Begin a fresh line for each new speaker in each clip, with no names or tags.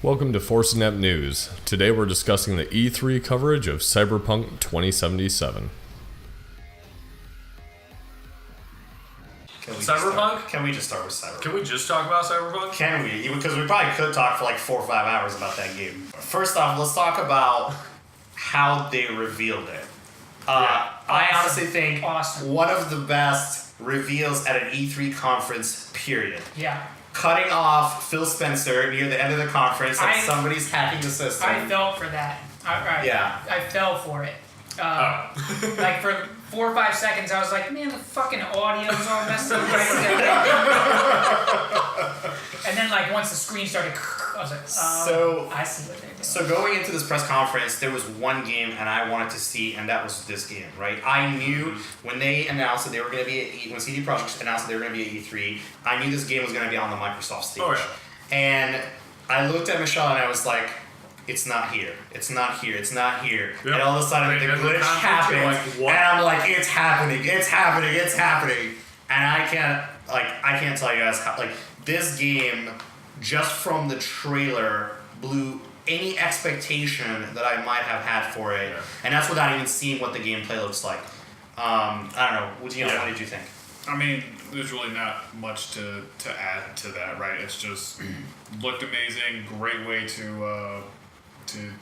Welcome to Force Inept News. Today we're discussing the E3 coverage of Cyberpunk 2077.
Cyberpunk?
Can we just start with Cyberpunk?
Can we just talk about Cyberpunk?
Can we? Because we probably could talk for like 4 or 5 hours about that game. First off, let's talk about how they revealed it. I honestly think one of the best reveals at an E3 conference, period.
Yeah.
Cutting off Phil Spencer near the end of the conference like somebody's hacking the system.
I fell for that. I fell for it. Like for 4 or 5 seconds, I was like, man, the fucking audio's all messed up right now. And then like once the screen started, I was like, I see what they're doing.
So going into this press conference, there was one game and I wanted to see, and that was this game, right? I knew when they announced that they were going to be when CD Projekt announced that they were going to be at E3, I knew this game was going to be on the Microsoft stage.
Oh, yeah.
And I looked at Michelle and I was like, it's not here. It's not here. It's not here. Yep. And all of a sudden the glitch happened.
Like,
and I'm like, it's happening. It's happening. It's happening. And I can't tell you guys how, like, this game, just from the trailer, blew any expectation that I might have had for it. Yeah. And that's without even seeing what the gameplay looks like. I don't know. What did you think?
I mean, there's really not much to add to that, right? It's just looked amazing. Great way to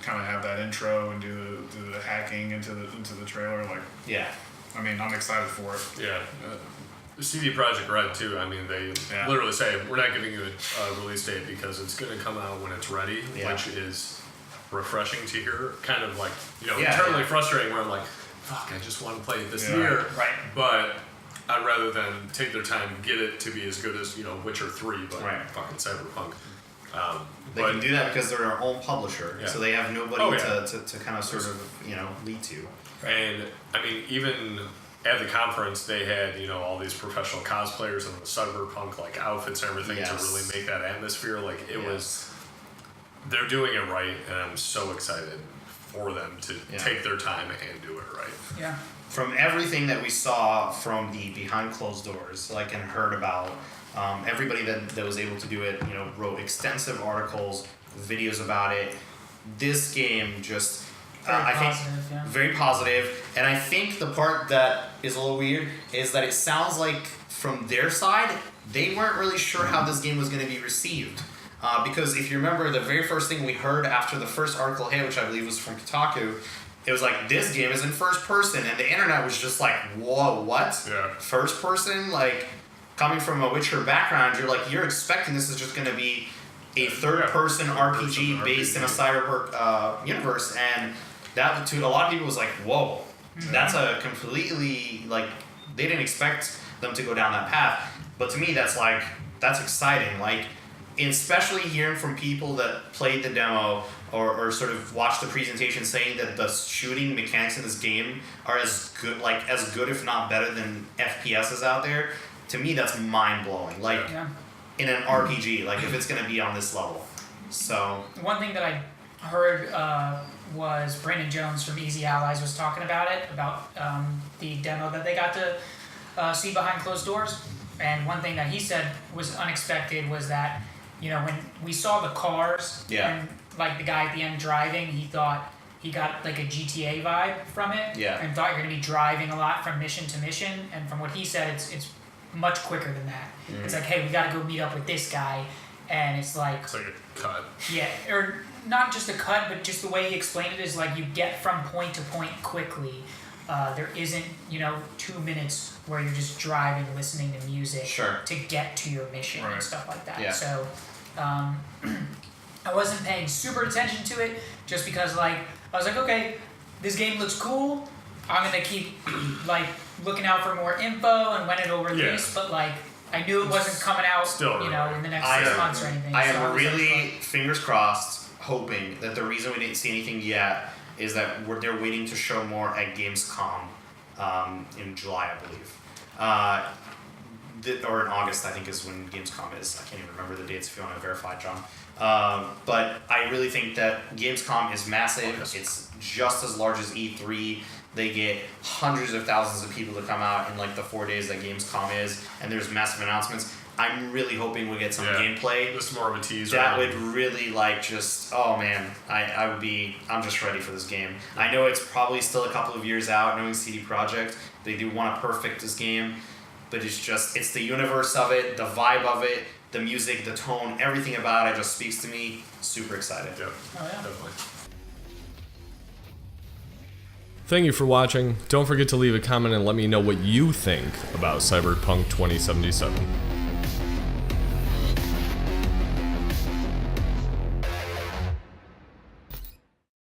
kind of have that intro and do the hacking into the trailer. Like,
yeah.
I mean, I'm excited for it.
Yeah. CD Projekt Red too. I mean, they literally say we're not giving you a release date because it's going to come out when it's ready, which is refreshing to hear. Kind of like internally frustrating. Where I'm like, fuck, I just want to play it this year,
right?
But I'd rather than take their time, get it to be as good as Witcher 3, but fucking Cyberpunk.
They can do that because they're their own publisher, so they have nobody to kind of sort of lead to.
And I mean, even at the conference, they had all these professional cosplayers and the Cyberpunk like outfits and everything to really make that atmosphere. Like it was, they're doing it right, and I'm so excited for them to take their time and do it right.
Yeah.
From everything that we saw from the behind closed doors, and heard about, everybody that was able to do it, wrote extensive articles, videos about it. This game just, very positive. And I think the part that is a little weird is that it sounds like from their side, they weren't really sure how this game was going to be received. Because if you remember, the very first thing we heard after the first article hit, which I believe was from Kotaku, it was like, this game is in first person, and the internet was just like, whoa, what? Yeah. First person? Like, coming from a Witcher background, you're expecting this is just going to be a third-person RPG based in a Cyberpunk universe, and that, to a lot of people, was like, whoa, that's a completely, they didn't expect them to go down that path. But to me, that's exciting. Especially hearing from people that played the demo or sort of watched the presentation saying that the shooting mechanics in this game are as good if not better than FPSs out there. To me, that's mind-blowing. In an RPG, if it's going to be on this level. So
one thing that I heard was Brandon Jones from Easy Allies was talking about the demo that they got to see behind closed doors. And one thing that he said was unexpected was that, when we saw the cars and the guy at the end driving, he thought he got a GTA vibe from it. Yeah. And thought you're going to be driving a lot from mission to mission. And from what he said, it's much quicker than that. Mm-hmm. It's like, hey, we got to go meet up with this guy. And it's like...
It's like a cut.
Yeah, or not just a cut, but just the way he explained it is you get from point to point quickly. There isn't, 2 minutes where you're just driving, listening to music to get to your mission and stuff like that. Yeah. So, I wasn't paying super attention to it just because, I was like, okay, this game looks cool. I'm going to keep, looking out for more info and when it'll release. But, I knew it wasn't coming out, in the next 6 months or anything.
I am really, fingers crossed, hoping that the reason we didn't see anything yet is that they're waiting to show more at Gamescom in July, I believe. Or in August, I think, is when Gamescom is. I can't even remember the dates if you want to verify, John. But I really think that Gamescom is massive. August. It's just as large as E3. They get hundreds of thousands of people to come out in the 4 days that Gamescom is, and there's massive announcements. I'm really hoping we'll get some
Yeah.
gameplay.
Just more of a teaser.
That would really oh man, I'm just ready for this game. I know it's probably still a couple of years out, knowing CD Projekt, they do want to perfect this game, but it's the universe of it, the vibe of it, the music, the tone, everything about it just speaks to me. Super excited.
Yep.
Oh, yeah.
Definitely.
Thank you for watching. Don't forget to leave a comment and let me know what you think about Cyberpunk 2077.